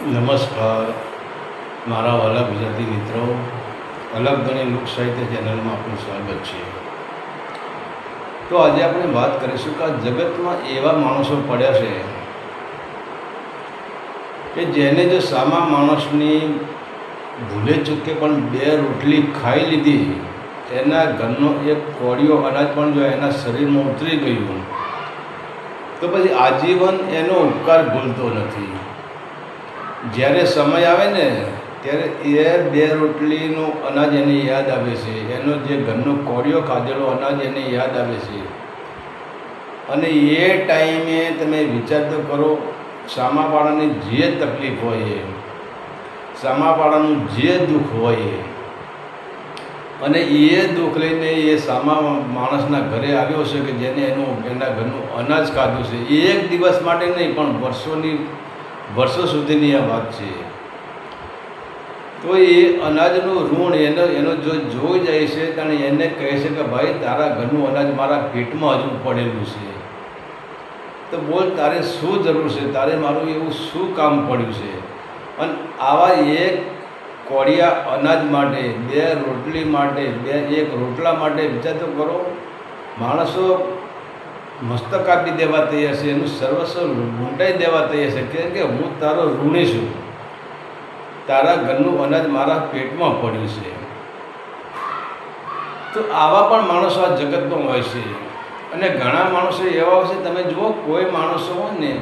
નમસ્કાર મારા વાલા ગુજરાતી મિત્રો, અલગ ગણી લોક સાહિત્ય ચેનલમાં આપનું સ્વાગત છે. તો આજે આપણે વાત કરીશું કે આ જગતમાં એવા માણસો પડ્યા છે કે જેને જો સામા માણસની ભૂલે ચૂકે પણ 2 રોટલી ખાઈ લીધી, એના ઘરનો એક કોળિયો અનાજ પણ જો એના શરીરમાં ઉતરી ગયું તો પછી આજીવન એનો ઉપકાર ભૂલતો નથી. જ્યારે સમય આવે ને ત્યારે એ 2 રોટલીનું અનાજ એને યાદ આવે છે, એનો જે ઘરનો કોળિયો ખાધેલો અનાજ એને યાદ આવે છે. અને એ ટાઈમે તમે વિચાર તો કરો, સામાવાળાની જે તકલીફ હોય એ, સામાવાળાનું જે દુઃખ હોય એ, અને એ દુઃખ લઈને એ સામા માણસના ઘરે આવ્યો છે કે જેને એના ઘરનું અનાજ ખાધું છે. એક દિવસ માટે નહીં પણ વર્ષો સુધીની આ વાત છે. તો એ અનાજનું ઋણ એનો જો જોઈ જાય છે ત્યારે એને કહે છે કે ભાઈ, તારા ઘરનું અનાજ મારા પેટમાં હજુ પડેલું છે, તો બોલ તારે શું જરૂર છે, તારે મારું એવું શું કામ પડ્યું છે. અને આવા એક કોળિયા અનાજ માટે, 2 રોટલી માટે, 1 રોટલા માટે વિચાર તો કરો. માણસો મસ્તક આપી દેવા તૈયાર છે, એનું સર્વસ્વ લૂંટાઈ દેવા તૈયાર છે, કેમ કે હું તારો ઋણી છું, તારા ઘરનું અનાજ મારા પેટમાં પડ્યું છે. તો આવા પણ માણસો આ જગતમાં હોય છે. અને ઘણા માણસો એવા હોય છે, તમે જુઓ, કોઈ માણસો હોય ને,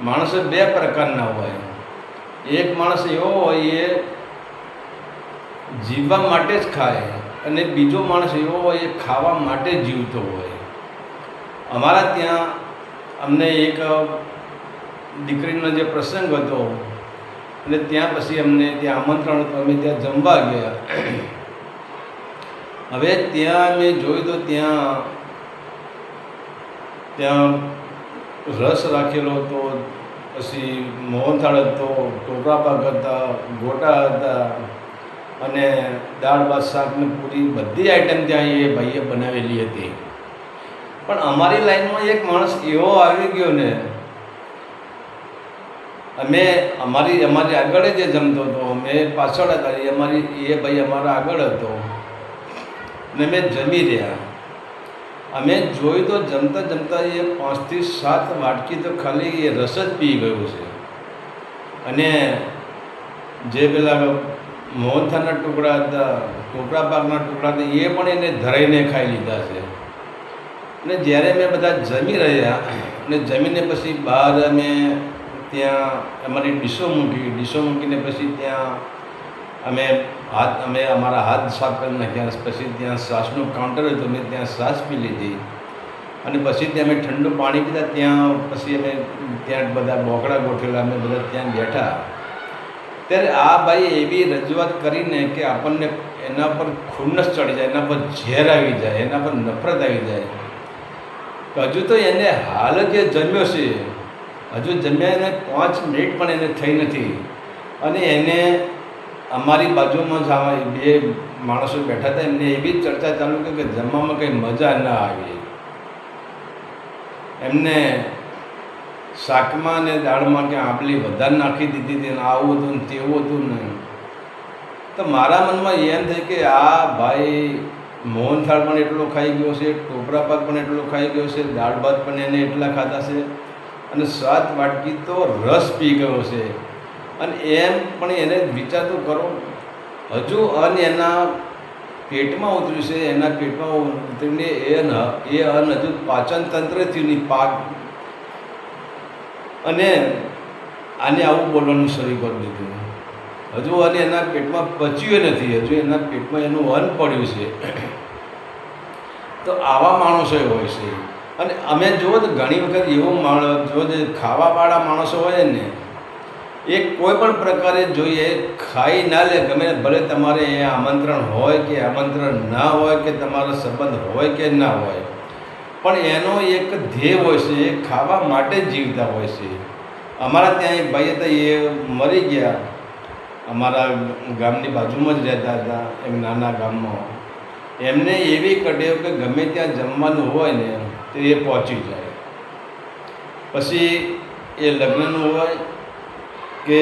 માણસો 2 પ્રકારના હોય. એક માણસ એવો હોય એ જીવવા માટે જ ખાય, અને બીજો માણસ એવો હોય એ ખાવા માટે જીવતો હોય. અમારા ત્યાં અમને એક દીકરીનો જે પ્રસંગ હતો, અને ત્યાં પછી અમને ત્યાં આમંત્રણ હતું, અમે ત્યાં જમવા ગયા. હવે ત્યાં અમે જોયું તો ત્યાં રસ રાખેલો હતો, પછી મોહનથાળ હતો, ટોપરા પાક હતા, ગોટા હતા, અને દાળ ભાત શાક ને પૂરી, બધી આઈટમ ત્યાં એ ભાઈએ બનાવેલી હતી. પણ અમારી લાઈનમાં એક માણસ એવો આવી ગયો ને, અમારી આગળ જે જમતો હતો, અમે પાછળ હતા, એ ભાઈ અમારા આગળ હતો, અને અમે જમી રહ્યા. અમે જોયું તો જમતા જમતા એ 5 થી 7 વાટકી તો ખાલી એ રસ જ પી ગયો છે. અને જે પેલા મોહનથાળના ટુકડા હતા, ટોપરા પાકના ટુકડા હતા, એ પણ એને ધરાઈને ખાઈ લીધા છે. અને જ્યારે અમે બધા જમી રહ્યા, અને જમીને પછી બહાર અમે ત્યાં અમારી ડીશો મૂકીને પછી ત્યાં અમે અમારા હાથ સાફ કરી નાખ્યા. પછી ત્યાં શ્વાસનું કાઉન્ટર હતું, મેં ત્યાં શ્વાસ પી લીધી, અને પછી ત્યાં અમે ઠંડુ પાણી પીધા. ત્યાં પછી અમે ત્યાં બધા બોકડા ગોઠવેલા, અમે બધા ત્યાં બેઠા. ત્યારે આ ભાઈ એવી રજૂઆત કરીને કે આપણને એના પર ખુન્નસ ચડી જાય, એના પર ઝેર આવી જાય, એના પર નફરત આવી જાય. હજુ તો એને હાલ જે જમ્યો છે, હજુ જમ્યા એને 5 મિનિટ પણ એને થઈ નથી, અને એને અમારી બાજુમાં જ 2 માણસો બેઠા હતા, એમને એવી ચર્ચા ચાલુ કે જમવામાં કંઈ મજા ન આવી. એમને શાકમાં ને દાળમાં કે આંબલી વધારે નાખી દીધી હતી, ને આવું હતું ને તેવું હતું ને. તો મારા મનમાં એમ થાય કે આ ભાઈ મોહનથાળ પણ એટલો ખાઈ ગયો છે, ટોપરા પાક પણ એટલો ખાઈ ગયો છે, દાળ ભાત પણ એને એટલા ખાધા છે, અને 7 વાટકી તો રસ પી ગયો છે. અને એમ પણ એને વિચાર તો કરો, હજુ એના પેટમાં ઉતર્યું છે, એના પેટમાં ઉતરીને એ હજુ પાચન તંત્રથી નહીં પાક, અને આને આવું બોલવાનું શરૂ કરી દીધું. હજુ એના પેટમાં પચ્યું નથી, હજુ એના પેટમાં એનું અન્ન પડ્યું છે. તો આવા માણસો હોય છે. અને અમે જુઓ તો ઘણી વખત એવો માણસ જો જે ખાવાવાળા માણસો હોય ને, એ કોઈ પણ પ્રકારે જોઈએ ખાઈ ના લે, ગમે ભલે તમારે એ આમંત્રણ હોય કે આમંત્રણ ના હોય, કે તમારો સંબંધ હોય કે ના હોય, પણ એનો એક ધ્યેય હોય છે, એ ખાવા માટે જ જીવતા હોય છે. અમારા ત્યાં એક ભાઈ હતા, એ મરી ગયા. અમારા ગામની બાજુમાં જ રહેતા હતા, એક નાના ગામમાં. એમને એવી કટેવ કે ગમે ત્યાં જમવાનું હોય ને તો એ પહોંચી જાય. પછી એ લગ્નનું હોય કે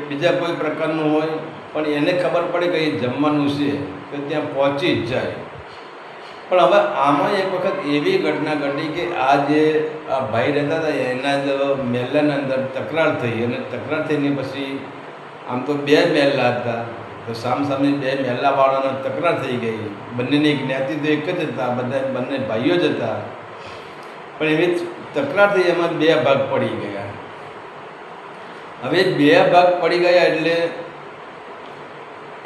બીજા કોઈ પ્રકારનું હોય, પણ એને ખબર પડે કે એ જમવાનું છે કે ત્યાં પહોંચી જ જાય. પણ હવે આમાં એક વખત એવી ઘટના ઘટી કે આ જે આ ભાઈ રહેતા હતા એના જ મહેલાના અંદર તકરાર થઈ, અને તકરાર થઈને પછી આમ તો બે મહેલા હતા, તો સામસામે બે મહેલાવાળાનો તકરાર થઈ ગઈ. બંનેની જ્ઞાતિ તો એક જ હતા, બંને ભાઈઓ જ હતા, પણ એવી તકરાર થઈ, એમાં બે ભાગ પડી ગયા. હવે બે ભાગ પડી ગયા એટલે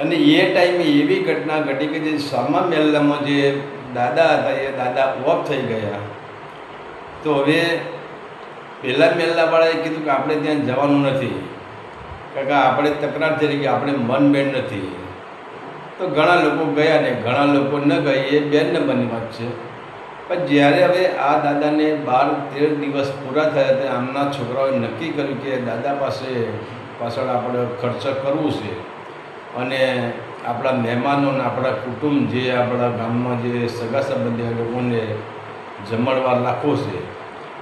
અને એ ટાઈમે એવી ઘટના ઘટી કે જે સામા મહેલામાં જે દાદા હતા એ દાદા ઓફ થઈ ગયા. તો હવે પહેલાં મહેલાવાળાએ કીધું કે આપણે ત્યાં જવાનું નથી, કારણ કે આપણે તકરાર થઈ રહી કે આપણે મનમેળ નથી. તો ઘણા લોકો ગયા ને ઘણા લોકો ન ગયા, એ બે નંબરની વાત છે. પણ જ્યારે હવે આ દાદાને 12-13 દિવસ પૂરા થયા ત્યારે આમના છોકરાઓએ નક્કી કર્યું કે દાદા પાછળ આપણે ખર્ચ કરવું છે, અને આપણા મહેમાનો અને આપણા કુટુંબ જે આપણા ગામમાં જે સગા સંબંધી લોકોને જમણવાર રાખવો છે.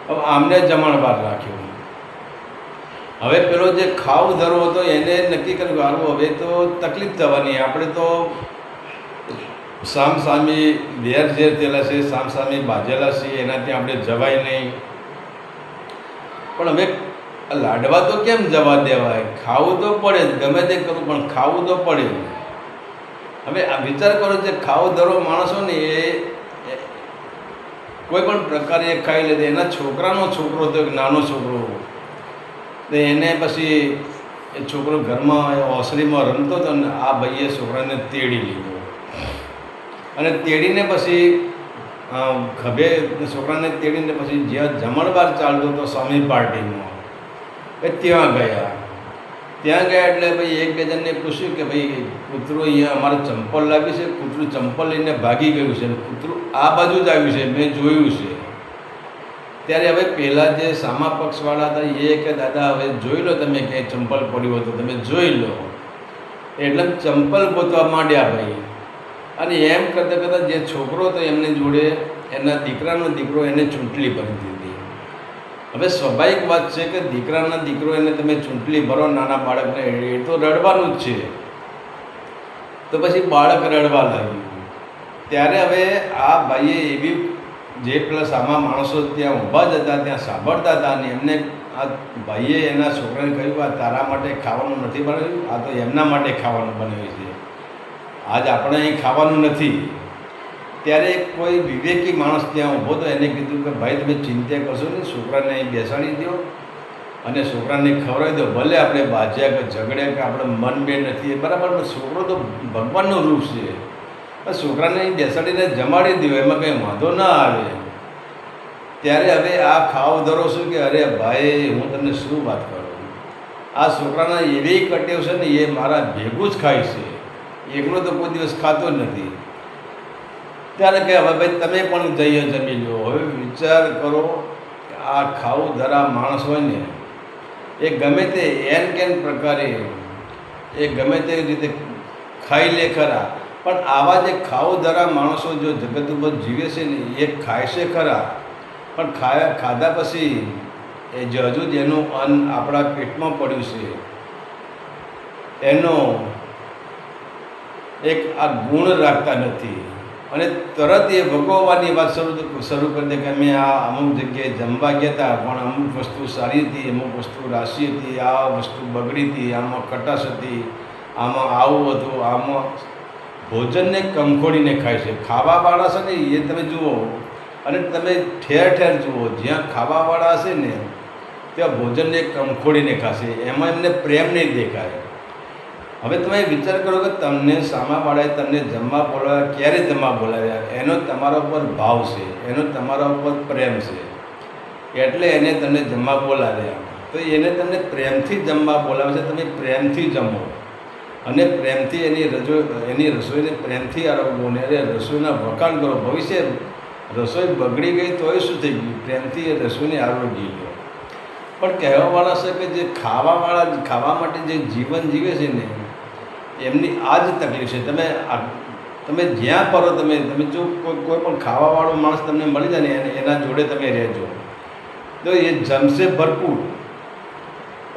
હવે આમને જમણવાર રાખ્યો. હવે પેલો જે ખાવ ધરો હતો એને નક્કી કર્યું હારું હવે તો તકલીફ થવાની, આપણે તો સામસામી વેર ઝેર થયેલા છે, સામસામી બાજેલા છીએ, એનાથી આપણે જવાય નહીં. પણ હવે લાડવા તો કેમ જવા દેવાય, ખાવું તો પડે જ, ગમે તે કરવું પણ ખાવું તો પડે. હવે આ વિચાર કરો, જે ખાવ ધરો માણસો ને એ કોઈ પણ પ્રકારે એ ખાઈ લે. એના છોકરાનો છોકરો હતો, એક નાનો છોકરો, તો એને પછી એ છોકરો ઘરમાં ઓસરીમાં રમતો હતો ને આ ભાઈએ છોકરાને તેડી લીધો, અને તેડીને પછી ખભે છોકરાને તેડીને પછી જ્યાં જમણવાર ચાલતો હતો સ્વામી પાર્ટીમાં એ ત્યાં ગયા. ત્યાં ગયા એટલે ભાઈ એક બે જણને પૂછ્યું કે ભાઈ કૂતરું અહીંયા અમારે ચંપલ લાવી છે, કૂતરું ચંપલ લઈને ભાગી ગયું છે, કૂતરું આ બાજુ જ આવ્યું છે, મેં જોયું છે. ત્યારે હવે પહેલાં જે સામા પક્ષવાળા હતા એ કે દાદા હવે જોઈ લો, તમે ક્યાંય ચંપલ પડ્યું હોય તો તમે જોઈ લો. એટલે ચંપલ ગોતવા માંડ્યા ભાઈ. અને એમ કરતાં કરતાં જે છોકરો હતો એમની જોડે એના દીકરાનો દીકરો એને ચૂંટણી ભરી દીધી. હવે સ્વાભાવિક વાત છે કે દીકરાના દીકરો એને તમે ચૂંટણી ભરો નાના બાળકને, એ તો રડવાનું જ છે. તો પછી બાળક રડવા લાગ્યું. ત્યારે હવે આ ભાઈએ એવી જે પેલા સામા માણસો ત્યાં ઊભા જ હતા ત્યાં સાંભળતા હતા, અને એમને આ ભાઈએ એના છોકરાને કહ્યું આ તારા માટે ખાવાનું નથી બનાવ્યું, આ તો એમના માટે ખાવાનું બનાવ્યું છે, આજ આપણે અહીં ખાવાનું નથી. ત્યારે કોઈ વિવેકી માણસ ત્યાં ઊભો હતો, એને કીધું કે ભાઈ તમે ચિંતા કરશો ને, છોકરાને અહીં બેસાડી દો અને છોકરાને ખવડાવી દો, ભલે આપણે બાજ્યા કે ઝઘડ્યા કે આપણે મન બે નથી, બરાબર, છોકરો તો ભગવાનનું રૂપ છે, છોકરાને અહીં બેસાડીને જમાડી દો, એમાં કંઈ વાંધો ના આવે. ત્યારે હવે આ ખાવ ધરો શું કે અરે ભાઈ હું તમને શું વાત કરું, આ છોકરાના એવી કટેવ છે ને એ મારા ભેગું જ ખાય છે, એકલો તો કોઈ દિવસ ખાતો જ નથી. ત્યારે કે હવે ભાઈ તમે પણ જઈએ જમી લો. હવે વિચાર કરો કે આ ખાવું ધરા માણસ હોય ને એ ગમે તે એન કેન પ્રકારે એ ગમે તે રીતે ખાઈ લે ખરા, પણ આવા જે ખાવું ધરા માણસો જો જગત ઉપર જીવે છે ને એ ખાય છે ખરા, પણ ખાધા પછી એ હજુ જ એનું અન્ન આપણા પેટમાં પડ્યું છે, એનો એક આ ગુણ રાખતા નથી, અને તરત એ ભોગવવાની વાત શરૂ કરી દે કે અમે આ અમુક જગ્યાએ જમવા ગયા હતા પણ અમુક વસ્તુ સારી હતી, અમુક વસ્તુ રાશી હતી, આ વસ્તુ બગડી હતી, આમાં કટાશ હતી, આમાં આવું હતું, આમાં ભોજનને કંખોડીને ખાય છે. ખાવાવાળા છે ને એ તમે જુઓ, અને તમે ઠેર ઠેર જુઓ, જ્યાં ખાવાવાળા હશે ને ત્યાં ભોજનને કંખોડીને ખાશે, એમાં એમને પ્રેમ નહીં દેખાય. હવે તમે વિચાર કરો કે તમને સામાવાળાએ તમને જમવા બોલાવ્યા, ક્યારે જમવા બોલાવ્યા, એનો તમારા ઉપર ભાવ છે, એનો તમારા ઉપર પ્રેમ છે, એટલે એને તમને જમવા બોલાવ્યા. તો એને તમને પ્રેમથી જમવા બોલાવે છે, તમે પ્રેમથી જમો અને પ્રેમથી એની રસોઈને પ્રેમથી આરોગો, ને રસોઈના વખાણ કરો. ભવિષ્ય રસોઈ બગડી ગઈ તોય શું થઈ ગયું, પ્રેમથી એ રસોઈને આરોગી લો. પણ કહેવાવાળા છે કે જે ખાવા માટે જે જીવન જીવે છે ને એમની આ જ તકલીફ છે. તમે જ્યાં ફરો તમે જો કોઈ પણ ખાવાવાળો માણસ તમને મળી જાય ને એના જોડે તમે રહેજો તો એ જમશે ભરપૂર,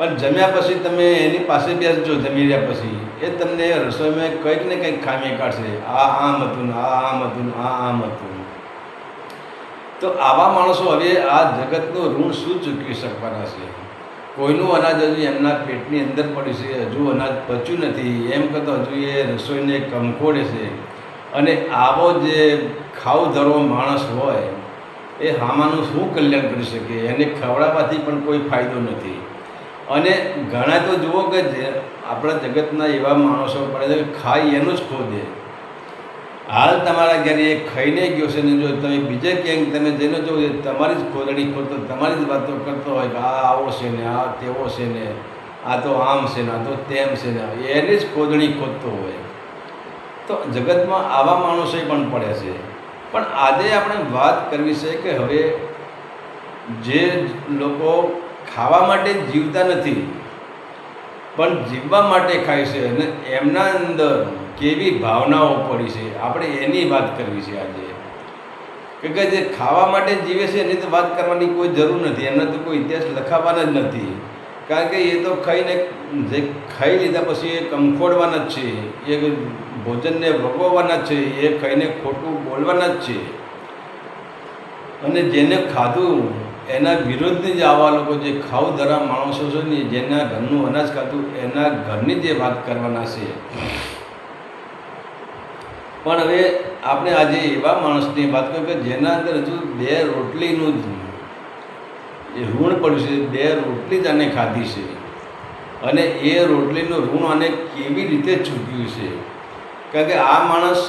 પણ જમ્યા પછી તમે એની પાસે બેસજો, જમી રહ્યા પછી એ તમને રસોઈમાં કંઈક ને કંઈક ખામી કાઢશે. આ આમ હતું ને આ આમ હતું ને આ આમ હતું. તો આવા માણસો હવે આ જગતનું ઋણ શું ચૂકવી શકવાના છે? કોઈનું અનાજ હજુ એમના પેટની અંદર પડ્યું છે, હજુ અનાજ પચ્યું નથી, એમ કરતો હજુ એ રસોઈને કંકોડે છે. અને આવો જે ખાવ ધરો માણસ હોય એ હામાનું શું કલ્યાણ કરી શકે? એને ખવડાવવાથી પણ કોઈ ફાયદો નથી. અને ઘણા તો જુઓ કે આપણા જગતના એવા માણસો પડે છે કે ખાઈ એનું જ ખોદે. હાલ તમારા ઘરે એ ખાઈને ગયો છે ને જો તમે બીજે ક્યાંક તમે જઈને જો તમારી જ ખોદણી ખોદતો, તમારી જ વાતો કરતો હોય કે આ આવો છે ને આ તેવો છે ને આ તો આમ છે ને આ તો તેમ છે ને, એની જ ખોદણી ખોદતો હોય. તો જગતમાં આવા માણસો પણ પડે છે. પણ આજે આપણે વાત કરવી છે કે હવે જે લોકો ખાવા માટે જીવતા નથી પણ જીવવા માટે ખાય છે અને એમના અંદર કેવી ભાવનાઓ પડી છે, આપણે એની વાત કરવી છે આજે. કે જે ખાવા માટે જીવે છે એની તો વાત કરવાની કોઈ જરૂર નથી, એમને તો કોઈ ઇતિહાસ લખાવવાના જ નથી. કારણ કે એ તો ખાઈને જે ખાઈ લીધા પછી એ કંખોડવાના જ છે, એ ભોજનને ભોગવવાના જ છે, એ ખાઈને ખોટું બોલવાના જ છે. અને જેને ખાધું એના વિરોધની જ આવા લોકો જે ખાવ ધરા માણસો છે ને, જેના ઘરનું અનાજ ખાધું એના ઘરની જે વાત કરવાના છે. પણ હવે આપણે આજે એવા માણસની વાત કરીએ કે જેના અંદર હજુ 2 રોટલીનું જ ઋણ પડ્યું છે, 2 રોટલી જ આને ખાધી છે. અને એ રોટલીનું ઋણ આને કેવી રીતે ચૂક્યું છે? કારણ કે આ માણસ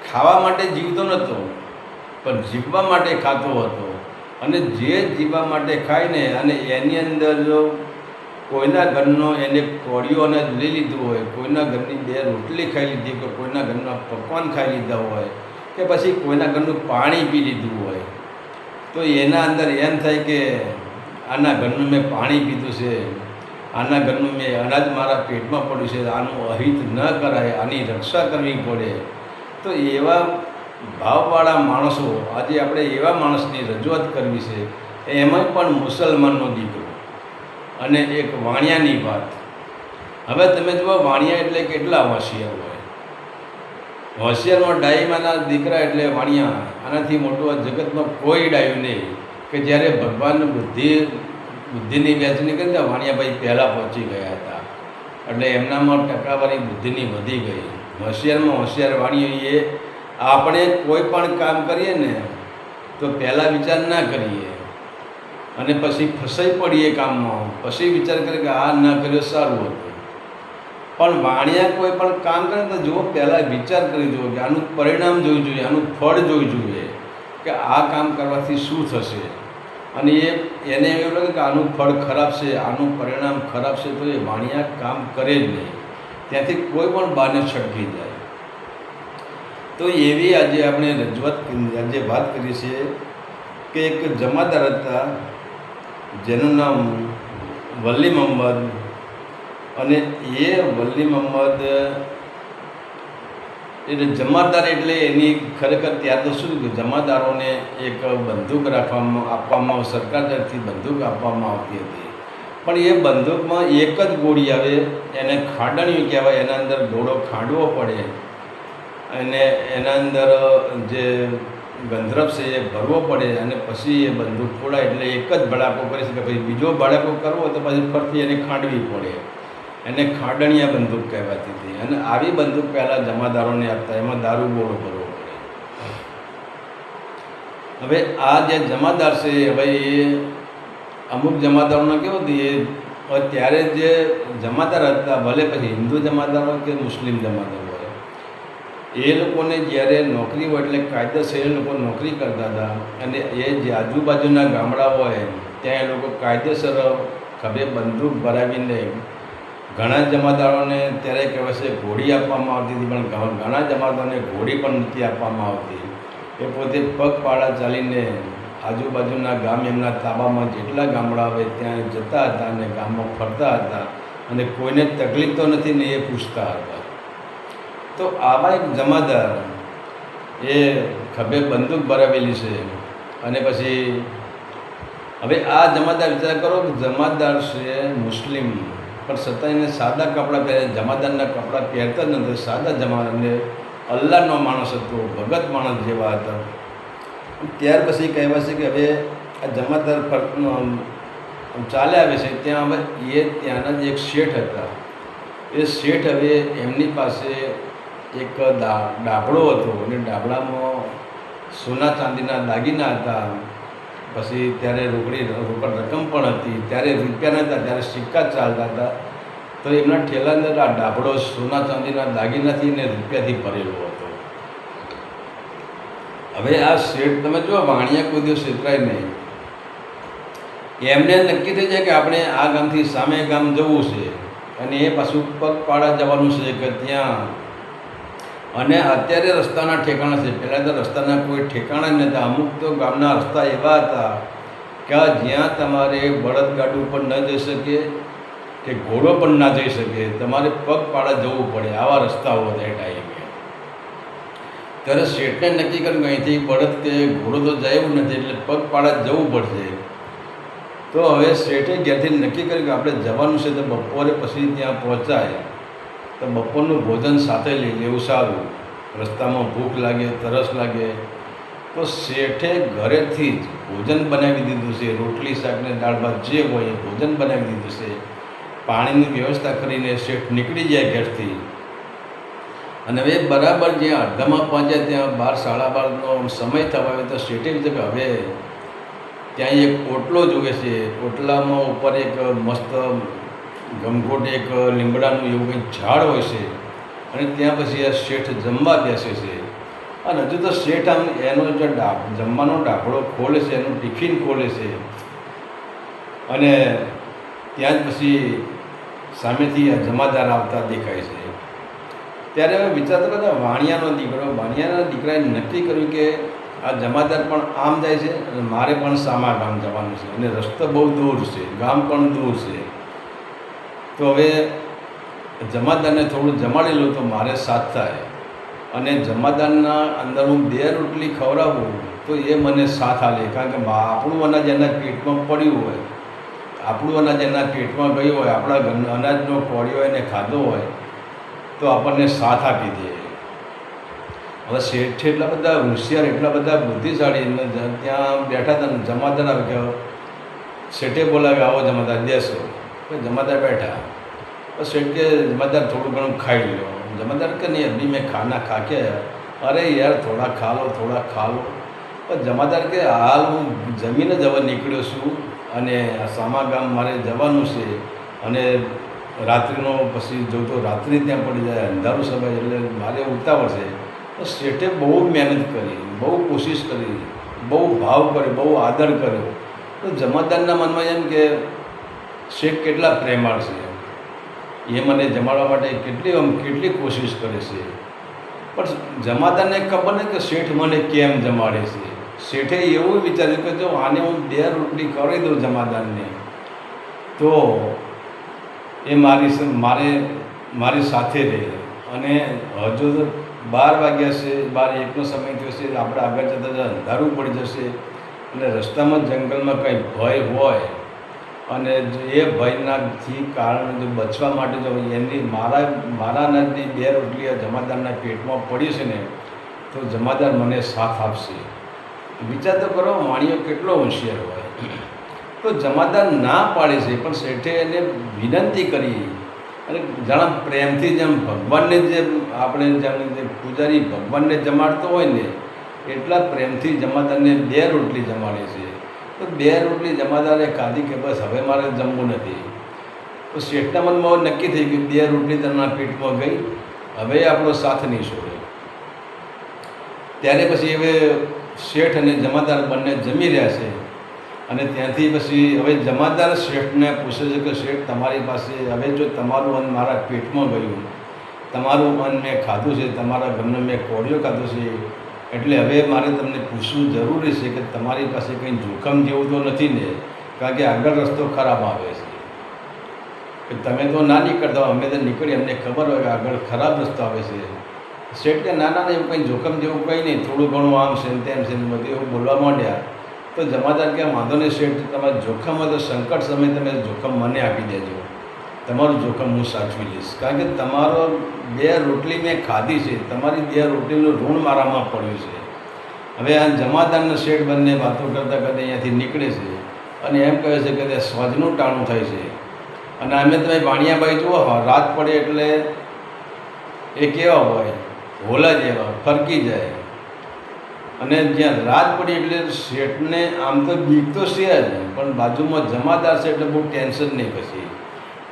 ખાવા માટે જીવતો નહોતો પણ જીવવા માટે ખાતો હતો. અને જે જીવવા માટે ખાઈને અને એની અંદર જો કોઈના ઘરનો એને કોળીઓ અનાજ લઈ લીધું હોય, કોઈના ઘરની 2 રોટલી ખાઈ લીધી હોય, કોઈના ઘરના પકવાન ખાઈ લીધા હોય કે પછી કોઈના ઘરનું પાણી પી લીધું હોય, તો એના અંદર એમ થાય કે આના ઘરનું મેં પાણી પીધું છે, આના ઘરનું મેં અનાજ મારા પેટમાં પડ્યું છે, આનું અહિત ન કરાય, આની રક્ષા કરવી પડે. તો એવા ભાવવાળા માણસો આજે આપણે એવા માણસની રજૂઆત કરવી છે. એમાં પણ મુસલમાનનો દીકરો અને એક વાણિયાની વાત. હવે તમે જુઓ વાણિયા એટલે કેટલા હોશિયાર હોય. હોશિયારમાં ડાઈમાના દીકરા એટલે વાણિયા. આનાથી મોટું આ જગતમાં કોઈ ડાયું નહીં કે જ્યારે ભગવાન બુદ્ધિની વહેંચણી કરી તો વાણિયાભાઈ પહેલાં પહોંચી ગયા હતા. એટલે એમનામાં ટકાવારી બુદ્ધિની વધી ગઈ. હોશિયારમાં હોશિયાર વાણિયો એ આપણે કોઈ પણ કામ કરીએ ને તો પહેલાં વિચાર ના કરીએ અને પછી ફસાઈ પડીએ કામમાં, પછી વિચાર કરીએ કે આ ના કર્યો સારું હતું. પણ વાણિયા કોઈ પણ કામ કરે તો જુઓ પહેલાં વિચાર કરી જુઓ કે આનું પરિણામ જોવું જોઈએ, આનું ફળ જોવું જોઈએ કે આ કામ કરવાથી શું થશે. અને એને એવું લાગે કે આનું ફળ ખરાબ છે, આનું પરિણામ ખરાબ છે, તો એ વાણિયા કામ કરે જ નહીં. ત્યાંથી કોઈ પણ બાને છટકી જાય. તો એવી આજે આપણે રજૂઆત આજે વાત કરીએ છીએ કે એક જમાદાર હતા જેનું નામ વલી મોહમ્મદ. અને એ વલી મોહમ્મદ એટલે જમાદાર એટલે એની ખરેખર ત્યાં તો શું કે જમાદારોને એક બંદૂક આપવામાં સરકાર તરફથી બંદૂક આપવામાં આવતી હતી. પણ એ બંદૂકમાં એક જ ગોળી આવે, એને ખાંડણીયું કહેવાય. એના અંદર ઘોડો ખાંડવો પડે અને એના અંદર જે ગંધરફ છે એ ભરવો પડે અને પછી એ બંદૂક ફોડાય. એટલે એક જ ભડાકો કરી શકે. પછી બીજો ભડાકો કરવો તો પછી ફરતી એને ખાંડવી પડે. એને ખાંડણીયા બંદૂક કહેવાતી હતી. અને આવી બંદૂક પહેલાં જમાદારોને આપતા, એમાં દારૂ ગોળો ભરવો પડે. હવે આ જે જમાદાર છે હવે એ અમુક જમાદારોને કેવું હતું, એ ત્યારે જે જમાદાર હતા ભલે પછી હિન્દુ જમાદાર હોય કે મુસ્લિમ જમાદાર હોય, એ લોકોને જ્યારે નોકરી હોય એટલે કાયદેસર એ લોકો નોકરી કરતા હતા. અને એ જે આજુબાજુના ગામડા હોય ત્યાં એ લોકો કાયદેસર ખભે બંદૂક ભરાવીને ઘણા જમાદારોને ત્યારે કહેવાય છે ઘોડી આપવામાં આવતી હતી, પણ ઘણા જમાદારોને ઘોડી પણ નથી આપવામાં આવતી. એ પોતે પગપાળા ચાલીને આજુબાજુના ગામ એમના તાબામાં જેટલા ગામડા હોય ત્યાં જતા હતા અને ગામમાં ફરતા હતા અને કોઈને તકલીફ તો નથી ને એ પૂછતા હતા. તો આવા એક જમાદાર એ ખભે બંદૂક ભરાવેલી છે અને પછી હવે આ જમાદાર વિચાર કરો કે જમાદાર છે મુસ્લિમ, પણ છતાં એને સાદા કપડાં પહેરે, જમાદારના કપડાં પહેરતા જ નથી. સાદા જમાદારને અલ્લાહનો માણસ હતો, ભગત માણસ જેવા હતા. ત્યાર પછી કહેવાય છે કે હવે આ જમાદાર ચાલે આવે છે. ત્યાં હવે ત્યાંના જ એક શેઠ હતા. એ શેઠ હવે એમની પાસે એક ડાબડો હતો, અને ડાબડામાં સોના ચાંદીના દાગીના હતા. પછી ત્યારે રોકડ રકમ પણ હતી. ત્યારે રૂપિયા નહોતા, ત્યારે સિક્કા ચાલતા હતા. તો એમના ઠેલા અંદર આ ડાબડો સોના ચાંદીના દાગીનાથી ને રૂપિયાથી ભરેલો હતો. હવે આ શેઠ તમે જો વાણિયા કોઈ દિવસ છેતરાય નહીં. એમને નક્કી થઈ જાય કે આપણે આ ગામથી સામે ગામ જવું છે, અને એ પાછું પગપાળા જવાનું છે કે ત્યાં. અને અત્યારે રસ્તાના ઠેકાણા છે. પહેલાં તો રસ્તાના કોઈ ઠેકાણા જ નહોતા. અમુક તો ગામના રસ્તા એવા હતા કે જ્યાં તમારે બળદગાડું પણ ન જઈ શકે કે ઘોડો પણ ના જઈ શકે, તમારે પગપાળા જવું પડે. આવા રસ્તાઓ હતા એ ટાઈમે. ત્યારે શેઠને નક્કી કર્યું કે અહીંથી બળદ કે ઘોડો તો જાય એવું નથી, એટલે પગપાળા જવું પડશે. તો હવે શેઠે ઘેરથી નક્કી કર્યું કે આપણે જવાનું છે, તો બપોરે પછી ત્યાં પહોંચાય તો બપોરનું ભોજન સાથે લઈ લેવું સારું. રસ્તામાં ભૂખ લાગે, તરસ લાગે, તો શેઠે ઘરેથી જ ભોજન બનાવી દીધું છે. રોટલી શાકને દાળ ભાત જે હોય એ ભોજન બનાવી દીધું છે. પાણીની વ્યવસ્થા કરીને શેઠ નીકળી જાય ઘેરથી. અને હવે બરાબર જ્યાં અડધામાં પહોંચ્યા, ત્યાં 12, 12:30નો સમય થવા આવ્યો, તો શેઠે કીધું કે હવે ત્યાં એક ઓટલો જોઈએ છે. ઓટલામાં ઉપર એક મસ્ત ગમઘોટ એક લીમડાનું એવું કંઈક ઝાડ હોય છે, અને ત્યાં પછી આ શેઠ જમવા બેસે છે. અને હજુ તો શેઠ આમ એનો જે જમવાનો ડાબડો ખોલે છે, એનું ટિફિન ખોલે છે, અને ત્યાં જ પછી સામેથી આ જમાદાર આવતા દેખાય છે. ત્યારે હવે વિચારતો હતા વાણિયાના દીકરાએ નક્કી કર્યું કે આ જમાદાર પણ આમ જાય છે અને મારે પણ સામા ગામ જવાનું છે, અને રસ્તો બહુ દૂર છે, ગામ પણ દૂર છે. તો હવે જમાદારને થોડું જમાડી લઉં તો મારે સાથ થાય, અને જમાદારના અંદર હું 2 રોટલી ખવડાવું તો એ મને સાથ આલે. કારણ કે આપણું અનાજ એના પેટમાં પડ્યું હોય, આપણું અનાજ એના પેટમાં ગયું હોય, આપણા અનાજનો કોળિયો એને ખાધો હોય તો આપણને સાથ આપી દે. હવે શેઠ એટલા બધા હોશિયાર, એટલા બધા બુદ્ધિશાળી, ત્યાં બેઠા હતા ને જમાદાર આવી ગયો. શેઠે બોલાવ્યો, આવો જમાદાર બેસો. જમાદાર બેઠા. તો શેઠ કે જમાદાર થોડું ઘણું ખાઈ લો. જમાદાર કે નહીં, અભી મેં ખાના ખા કે. અરે યાર થોડા ખા લો, થોડા ખા લો. પણ જમાદાર કે હાલ હું જમીને જ હવે નીકળ્યો છું, અને સામા ગામ મારે જવાનું છે, અને રાત્રિનો પછી જો તો રાત્રિ ત્યાં પડી જાય, અંધારું સમય, એટલે મારે ઉતાવળ છે. તો શેઠે બહુ મહેનત કરી, બહુ કોશિશ કરી, બહુ ભાવ કર્યો, બહુ આદર કર્યો. તો જમાદારના મનમાં એમ કે શેઠ કેટલા પ્રેમાળ છે, એ મને જમાડવા માટે કેટલી કોશિશ કરે છે. પણ જમાદારને ખબર નહીં કે શેઠ મને કેમ જમાડે છે. શેઠે એવું વિચાર્યું કે જો આને હું 2 રોટલી ખવડાવી દઉં જમાદારને, તો એ મારી સાથે રહે. અને હજુ તો 12 વાગ્યા છે, 12-1નો સમય થયો છે, આપણે આગળ જતાં અંધારું પડી જશે, અને રસ્તામાં જંગલમાં કંઈ ભય હોય, અને એ ભયનાથી કારણે જો બચવા માટે જો મારા અનાજની 2 રોટલી જમાદારના પેટમાં પડી છે ને, તો જમાદાર મને સાથ આપશે. વિચાર તો કરો, વાણિયો કેટલો હોશિયાર હોય. તો જમાદાર ના પાડે છે, પણ શેઠે એને વિનંતી કરી, અને જાણે પ્રેમથી જેમ ભગવાનને જેમ આપણે જે પૂજારી ભગવાનને જમાડતો હોય ને, એટલા પ્રેમથી જમાદારને 2 રોટલી જમાડે છે. તો 2 રોટલી જમાદારે ખાધી કે બસ હવે મારે જમવું નથી. તો શેઠના મનમાં નક્કી થઈ ગયું, 2 રોટલી તેમના પેટમાં ગઈ, હવે આપણો સાથ નહીં છોડે. ત્યારે પછી હવે શેઠ અને જમાદાર બંને જમી રહ્યા છે, અને ત્યાંથી પછી હવે જમાદાર શેઠને પૂછે છે કે શેઠ તમારી પાસે હવે જો તમારું અન્ન મારા પેટમાં ગયું, તમારું અન્ન મેં ખાધું છે, તમારા ઘરનો મેં કોળિયો ખાધો છે, એટલે હવે મારે તમને પૂછવું જરૂરી છે કે તમારી પાસે કંઈ જોખમ જેવું તો નથી ને? કારણ કે આગળ રસ્તો ખરાબ આવે છે, કે તમે તો ના નીકળતા, અમે તો નીકળી, અમને ખબર હોય કે આગળ ખરાબ રસ્તો આવે છે. શેઠ કે ના એવું કંઈ જોખમ જેવું કંઈ નહીં, થોડું ઘણું આમ છે ને તેમ છે ને બધું એવું બોલવા માંડ્યા. તો તો જમાદાર કે વાંધો નહીં શેઠ, તમારે જોખમ હોય તો સંકટ સમયે તમે જોખમ મને આપી દેજો, તમારું જોખમ હું સાચવી લઈશ. કારણ કે તમારો 2 રોટલી મેં ખાધી છે, તમારી 2 રોટલીનું ઋણ મારામાં પડ્યું છે. હવે આ જમાદારનો શેઠ બંને વાતો કરતાં કરતાં અહીંયાથી નીકળે છે અને એમ કહે છે કે સ્વજનું ટાણું થાય છે. અને અમે તમે વાણિયાભાઈ જુઓ, રાત પડે એટલે એ કેવા હોય, હોલા જેવા ફરકી જાય. અને જ્યાં રાત પડી એટલે શેઠને આમ તો બીક તો છે જ, પણ બાજુમાં જમાદાર છે એટલે બહુ ટેન્શન નહીં. પછી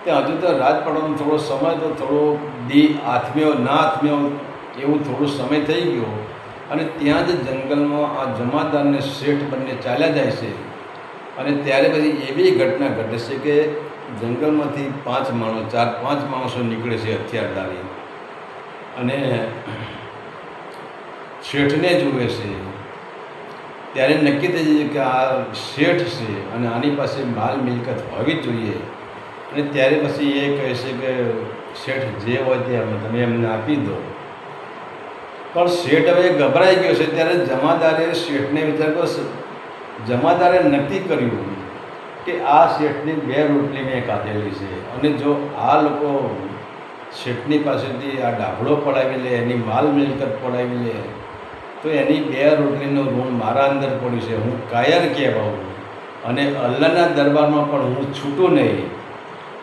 ત્યાં હજુ તો રાત પડવાનો થોડો સમય, તો થોડો આથમ્યો ના આથમ્યો એવું થોડો સમય થઈ ગયો. અને ત્યાં જ જંગલમાં આ જમાદારને શેઠ બંને ચાલ્યા જાય છે. અને ત્યારે પછી એવી ઘટના ઘટે છે કે જંગલમાંથી 4-5 માણસો નીકળે છે હથિયારધારી, અને શેઠને જુએ છે. ત્યારે નક્કી થઈ જાય કે આ શેઠ છે અને આની પાસે માલ મિલકત હોવી જ જોઈએ. અને ત્યારે પછી એ કહે છે કે શેઠ જે હોય તે તમે એમને આપી દો. પણ શેઠ હવે ગભરાઈ ગયો છે. ત્યારે જમાદારે શેઠને વિચાર કર્યો, જમાદારે નક્કી કર્યું કે આ શેઠની 2 રોટલી મેં કાઢેલી છે, અને જો આ લોકો શેઠની પાસેથી આ ડાભડો પડાવી લે, એની માલ મિલકત પડાવી લે, તો એની 2 રોટલીનું ઋણ મારા અંદર પડ્યું છે. હું કાયર કહેવાઉં અને અલ્લાહના દરબારમાં પણ હું છૂટું નહીં.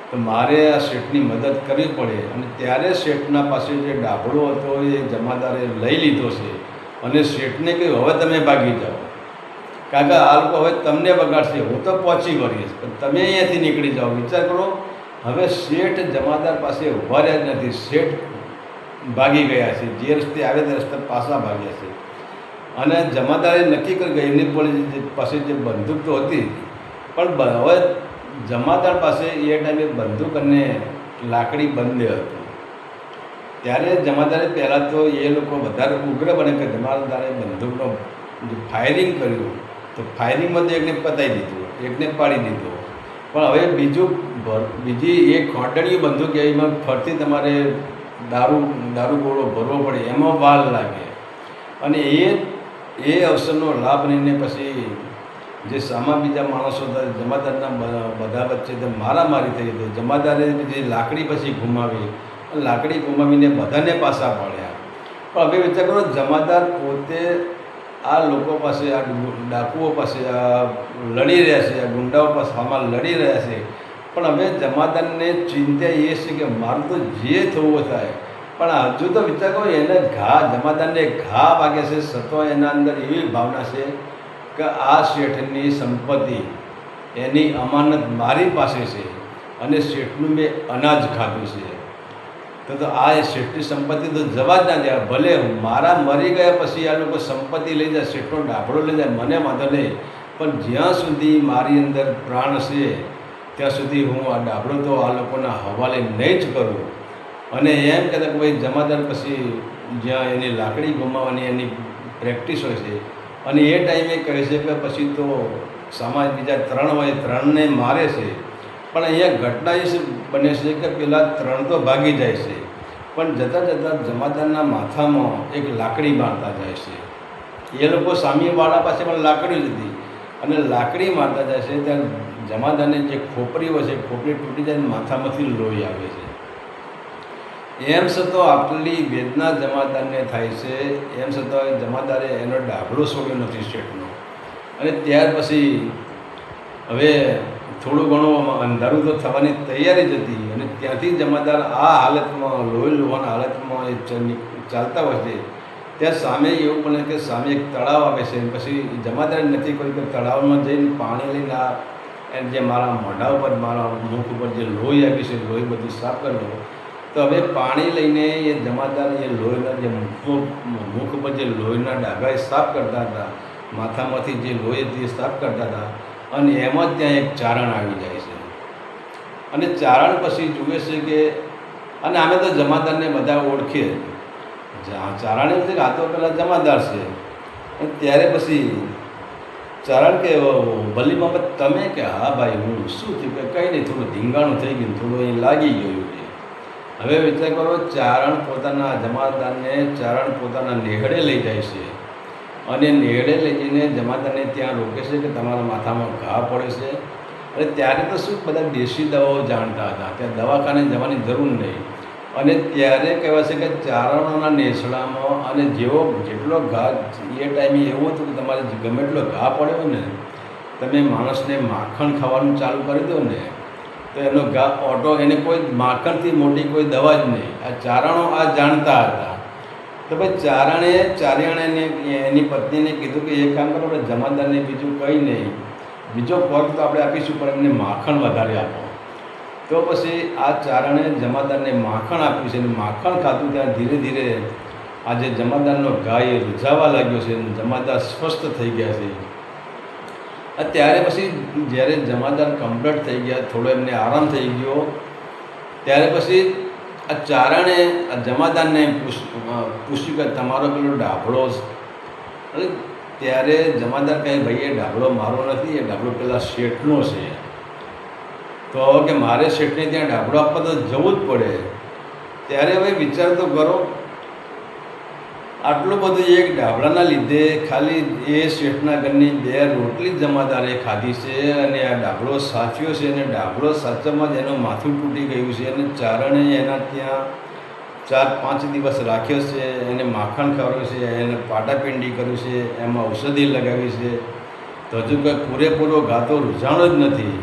તો મારે આ શેઠની મદદ કરવી પડે. અને ત્યારે શેઠના પાસે જે ડાભડો હતો એ જમાદારે લઈ લીધો છે અને શેઠને કહ્યું, હવે તમે ભાગી જાઓ, કારણ કે આ લોકો હવે તમને બગાડશે, હું તો પહોંચી વળીશ, પણ તમે અહીંયાથી નીકળી જાઓ. વિચાર કરો, હવે શેઠ જમાદાર પાસે ઊભા રહ્યા જ નથી, શેઠ ભાગી ગયા છે. જે રસ્તે આવે તે રસ્તે પાછા ભાગ્યા છે. અને જમાદારે નક્કી કરી ગઈ એમની પાસે જે બંદૂક તો હતી, પણ હવે જમાદાર પાસે એ ટાઈમે બંદૂક અને લાકડી બંને હતું. ત્યારે જમાદારે પહેલાં તો એ લોકો વધારે ઉગ્ર બને કે જમાદારે બંદૂકનો જે ફાયરિંગ કર્યું, તો ફાયરિંગમાં તો એકને પતાવી દીધું, એકને પાડી દીધો. પણ હવે બીજી એક ઘોંટણીયું બંદૂક એમાં ફરતી તમારે દારૂ ગોળો ભરવો પડે, એમાં વાર લાગે. અને એ અવસરનો લાભ લઈને પછી જે સામા બીજા માણસો હતા જમાદારના બધા વચ્ચે તો મારામારી થઈ હતી. જમાદારે જે લાકડી પછી ગુમાવી, લાકડી ગુમાવીને બધાને પાછા પાડ્યા. પણ હવે વિચાર કરો, જમાદાર પોતે આ લોકો પાસે, આ ડાકુઓ પાસે લડી રહ્યા છે, આ ગુંડાઓ પાસે આમાં લડી રહ્યા છે. પણ હવે જમાદારને ચિંતા એ છે કે મારું તો જે થવું થાય. પણ હજુ તો વિચાર કરો, એને જમાદારને ઘા વાગે છે, છતાં એના અંદર એવી ભાવના છે કે આ શેઠની સંપત્તિ, એની અમાનત મારી પાસે છે અને શેઠનું મેં અનાજ ખાધું છે. તો આ શેઠની સંપત્તિ તો જવા જ ના જાય. ભલે મારા મરી ગયા પછી આ લોકો સંપત્તિ લઈ જાય, શેઠનો ડાભડો લઈ જાય, મને વાંધો નહીં, પણ જ્યાં સુધી મારી અંદર પ્રાણ છે ત્યાં સુધી હું આ ડાભડો તો આ લોકોના હવાલે નહીં જ કરું. અને એમ કહેતા કે ભાઈ જમાદાર પછી જ્યાં એની લાકડી ગુમાવવાની એની પ્રેક્ટિસ હોય છે, અને એ ટાઈમે કહે છે કે પછી તો સમાજ બીજા 3 હોય, 3ને મારે છે. પણ અહીંયા ઘટના એ બને છે કે પેલા 3 તો ભાગી જાય છે, પણ જતાં જતાં જમાદારના માથામાં એક લાકડી મારતા જાય છે. એ લોકો સામેવાળા પાસે પણ લાકડી જ હતી, અને લાકડી મારતા જાય છે ત્યાં જમાદારને જે ખોપરી હોય છે, ખોપરી તૂટી જાય, માથામાંથી લોહી આવે છે. એમ છતાં આટલી વેદના જમાદારને થાય છે, એમ છતાં જમાદારે એનો ડાભડો છોડ્યો નથી શેઠનો. અને ત્યાર પછી હવે થોડું ઘણું અંધારું તો થવાની તૈયારી જ હતી, અને ત્યાંથી જમાદાર આ હાલતમાં, લોહી લોહાના હાલતમાં એ ચાલતા હોય છે. ત્યાં સામે એવું બને કે સામે એક તળાવ આવે છે. પછી જમાદારે નક્કી કર્યું કે તળાવમાં જઈને પાણી લઈને જે મારા મોઢા ઉપર, મારા મુખ ઉપર જે લોહી આવી છે, લોહી બધું સાફ કરી લો. તો હવે પાણી લઈને એ જમાદાર એ લોહીના જે મુખ ઉપર જે લોહીના ડાઘા સાફ કરતા હતા, માથામાંથી જે લોહી હતી સાફ કરતા હતા, અને એમાં જ ત્યાં એક ચારણ આવી જાય છે. અને ચારણ પછી જુએ છે કે, અને અમે તો જમાદારને બધા ઓળખીએ, ચારણ એવું છે કે આ તો પેલા જમાદાર છે. અને ત્યારે પછી ચારણ કે વલી બાબત તમે, કે હા ભાઈ હું શું થયું, કે કંઈ નહીં, થોડું ધીંગાણું થઈ ગયું, થોડું અહીં લાગી ગયું છે. હવે વિચાર કરો, ચારણ પોતાના જમાદારને ચારણ પોતાના નેહડે લઈ જાય છે, અને નેડે લઈ જઈને જમાદારને ત્યાં રોકે છે કે તમારા માથામાં ઘા પડે છે. અને ત્યારે તો શું બધા દેશી દવાઓ જાણતા હતા, ત્યાં દવાખાને જવાની જરૂર નહીં. અને ત્યારે કહેવાય છે કે ચારણોના નેસડામાં અને જેટલો ઘા એ ટાઈમે એવું હતું કે તમારે ગમે એટલો ઘા પડ્યો ને, તમે માણસને માખણ ખાવાનું ચાલુ કરી દો ને તો એનો ઘા ઓટો, એને કોઈ માખણથી મોટી કોઈ દવા જ નહીં. આ ચારણો આ જાણતા હતા. તો ભાઈ ચાર્યાણે એની પત્નીને કીધું કે એ કામ કરો, આપણે જમાદારને બીજું કંઈ નહીં, બીજો પગ તો આપણે આપીશું પણ એમને માખણ વધારે આપો. તો પછી આ ચારણે જમાદારને માખણ આપ્યું છે. અને માખણ ખાતું ત્યાં ધીરે ધીરે આ જે જમાદારનો ઘા એ રૂઝાવા લાગ્યો છે. જમાદાર સ્વસ્થ થઈ ગયા છે. ત્યારે પછી જ્યારે જમાદાર કમ્પ્લીટ થઈ ગયા, થોડો એમને આરામ થઈ ગયો, ત્યારે પછી આ ચારણે આ જમાદારને પૂછ્યું કે તમારો પેલો ડાભડો. અને ત્યારે જમાદાર કહે ભાઈ એ ડાભડો મારો નથી, એ ડાભડો પેલા શેઠનો છે. તો કે મારે શેઠને ત્યાં ડાભડો આપવા તો જવું જ પડે. ત્યારે હવે વિચાર તો કરો, આટલું બધું એક ડાબડાના લીધે ખાલી એ શેઠના ઘરની 2 રોટલી જમાદારે ખાધી છે અને આ ડાબડો સાચ્યો છે. અને ડાબડો સાચવામાં જ એનું માથું તૂટી ગયું છે. અને ચારણે એના ત્યાં 4-5 દિવસ રાખ્યો છે, એને માખણ ખવડાવ્યું છે, એને પાટાપિંડી કર્યું છે, એમાં ઔષધિ લગાવી છે. તો હજુ કંઈ પૂરેપૂરો ઘા તો રૂઝાણો જ નથી.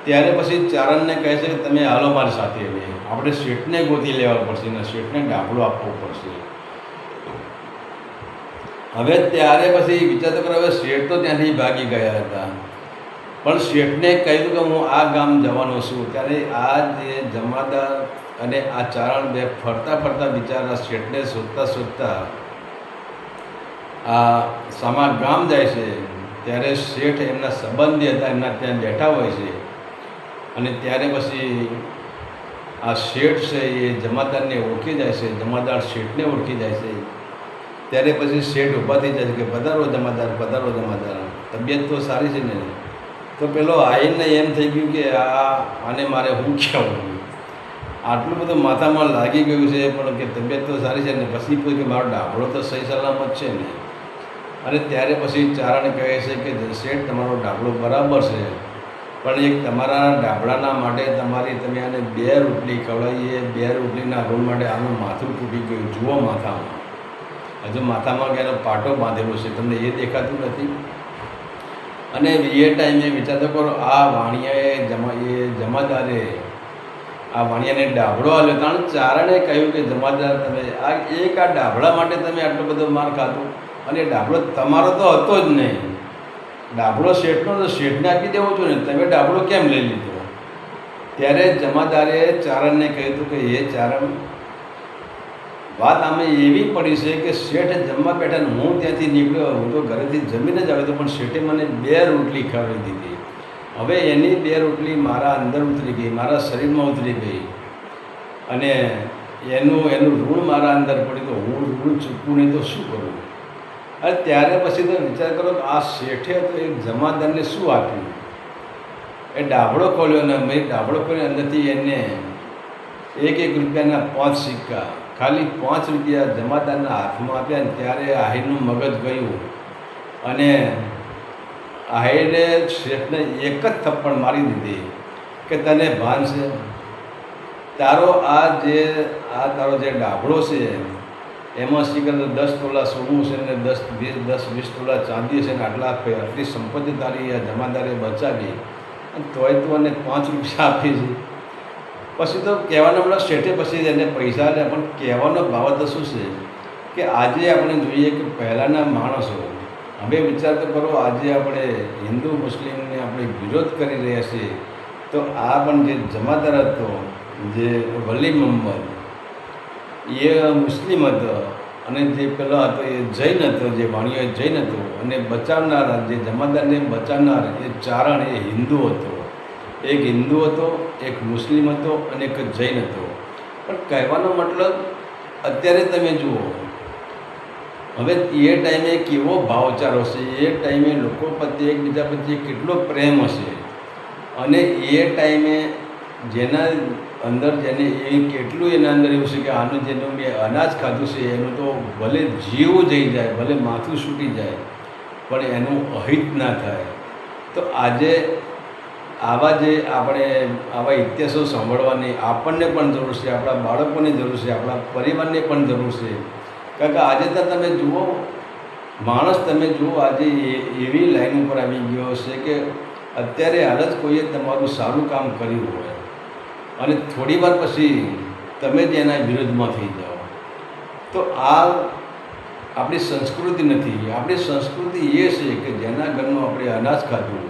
ત્યારે પછી ચારણને કહે છે કે તમે હાલો મારી સાથે, હવે આપણે શેઠને ગોતી લેવા પડશે અને શેઠને ડાબડો આપવો પડશે. હવે ત્યારે પછી વિચાર તો કરો, હવે શેઠ તો ત્યાંથી ભાગી ગયા હતા, પણ શેઠને કહ્યું કે હું આ ગામ જવાનો છું. ત્યારે આ જે જમાદાર અને આ ચારણ બે ફરતા ફરતા બિચારા શેઠને શોધતા આ સામા ગામ જાય છે. ત્યારે શેઠ એમના સંબંધી હતા, એમના ત્યાં બેઠા હોય છે. અને ત્યારે પછી આ શેઠ છે એ જમાદારને ઓળખી જાય છે, જમાદાર શેઠને ઓળખી જાય છે. ત્યારે પછી શેઠ ઊભા થઈ જાય છે કે પધારો જમાદાર, પધારો જમાદાર, તબિયત તો સારી છે ને? તો પેલો આઈને એમ થઈ ગયું કે આને મારે હું કહેવું, આટલું બધું માથામાં લાગી ગયું છે, પણ કે તબિયત તો સારી છે ને? પછી પૂછ્યું કે મારો ડાબડો તો સહી સલામત છે ને? અને ત્યારે પછી ચારણ કહે છે કે શેઠ તમારો ડાબડો બરાબર છે, પણ એક તમારા ડાબડાના માટે તમે આને 2 રોટલી ખવડાવીએ, 2 રોટલીના રોલ માટે આનું માથું તૂટી ગયું. જુઓ માથામાં, હજુ માથામાં એનો પાટો બાંધેલો છે, તમને એ દેખાતું નથી. અને એ ટાઈમે વિચાર તો કરો, આ વાણિયાએ જમાદારે આ વાણિયાને ડાબડો આપ્યો. કારણ ચારણે કહ્યું કે જમાદાર તમે આ ડાબડા માટે તમે આટલો બધો માર ખાધો, અને ડાબડો તમારો તો હતો જ નહીં. ડાબડો શેઠનો તો શેઠને આપી દેવો છો ને, તમે ડાબડો કેમ લઈ લીધો? ત્યારે જમાદારે ચારણને કહ્યું હતું કે એ ચારણ, વાત આમે એવી પડી છે કે શેઠ જમવા બેઠા ને હું ત્યાંથી નીકળ્યો, હું તો ઘરેથી જમીને જ આવ્યો હતો, પણ શેઠે મને 2 રોટલી ખવડાવી દીધી. હવે એની 2 રોટલી મારા અંદર ઉતરી ગઈ, મારા શરીરમાં ઉતરી ગઈ, અને એનું ઋણ મારા અંદર પડ્યું. તો હું ઋણ ચૂકવું નહીં તો શું કરું? અને ત્યારે પછી તો વિચાર કરો કે આ શેઠે તો એક જમાદારને શું આપ્યું? એ ડાબડો ખોલ્યો ને મેં ડાબડો ખોલ્યો, અંદરથી એને 1-1 રૂપિયાના 5 સિક્કા, ખાલી 5 રૂપિયા જમાદારના હાથમાં આપ્યા. ને ત્યારે આહિરનું મગજ ગયું, અને આહિરે શેઠને એક જ થપ્પડ મારી દીધી કે તને ભાન છે? તારો જે ડાબડો છે એમાં શીખર 10 તોલા સોનું છે ને 10-20 તોલા ચાંદી છે ને આટલી સંપત્તિ તારી આ જમાદારે બચાવી, અને તોય તું અને 5 રૂપિયા આપી છે. પછી તો કહેવાનો મતલબ શેઠે પછી એને પૈસા લે, પણ કહેવાનો ભાવ તો શું છે કે આજે આપણે જોઈએ કે પહેલાંના માણસો, હવે વિચાર તો કરો, આજે આપણે હિન્દુ મુસ્લિમને આપણે વિરોધ કરી રહ્યા છીએ, તો આ પણ જે જમાદાર હતો, જે વલી મોહમ્મદ, એ મુસ્લિમ હતો, અને જે પેલો હતો એ જૈન હતો, જે વાણિયો જૈન હતો, અને બચાવનાર જે જમાદારને બચાવનાર એ ચારણ એ હિન્દુ હતો. એક હિન્દુ હતો, એક મુસ્લિમ હતો, અને એક જૈન હતો. પણ કહેવાનો મતલબ અત્યારે તમે જુઓ, હવે એ ટાઈમે કેવો ભાવચારો હશે, એ ટાઈમે લોકો પ્રત્યે એકબીજા પ્રત્યે કેટલો પ્રેમ હશે. અને એ ટાઈમે જેના અંદર જેને એ કેટલું એના અંદર એવું છે કે આનું જેનું મેં અનાજ ખાધું છે એનું તો ભલે જીવ જઈ જાય, ભલે માથું છૂટી જાય, પણ એનું અહિત ના થાય. તો આજે આવા જે આપણે આવા ઇતિહાસો સાંભળવાની આપણને પણ જરૂર છે, આપણા બાળકોને જરૂર છે, આપણા પરિવારને પણ જરૂર છે. કારણ કે આજે તો તમે જુઓ, માણસ તમે જુઓ આજે એવી લાઈન ઉપર આવી ગયો છે કે અત્યારે હાલ જ કોઈએ તમારું સારું કામ કર્યું હોય અને થોડી વાર પછી તમે જ એના વિરુદ્ધમાં થઈ જાઓ. તો આ આપણી સંસ્કૃતિ નથી. આપણી સંસ્કૃતિ એ છે કે જેના ઘરનું આપણે અનાજ ખાધું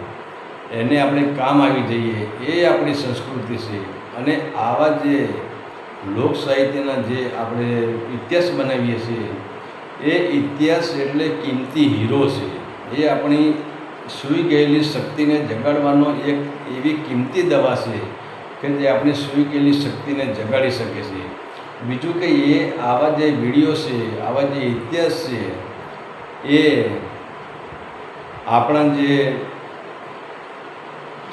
એને આપણે કામ આવી જઈએ, એ આપણી સંસ્કૃતિ છે. અને આવા જે લોક સાહિત્યના જે આપણે ઇતિહાસ બનાવીએ છીએ, એ ઇતિહાસ એટલે કિંમતી હીરો છે. એ આપણી સૂઈ ગયેલી શક્તિને જગાડવાનો એક એવી કિંમતી દવા છે કે જે આપણી સૂઈ ગયેલી શક્તિને જગાડી શકે છે. બીજું કે એ આવા જે વિડીયો છે, આવા જે ઇતિહાસ છે, એ આપણા જે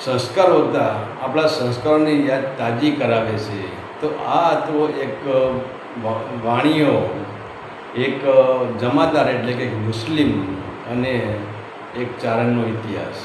સંસ્કારો હતા, આપણા સંસ્કારોની યાદ તાજી કરાવે છે. તો આ તો એક વાણીઓ, એક જમાદાર એટલે કે મુસ્લિમ અને એક ચારણનો ઇતિહાસ.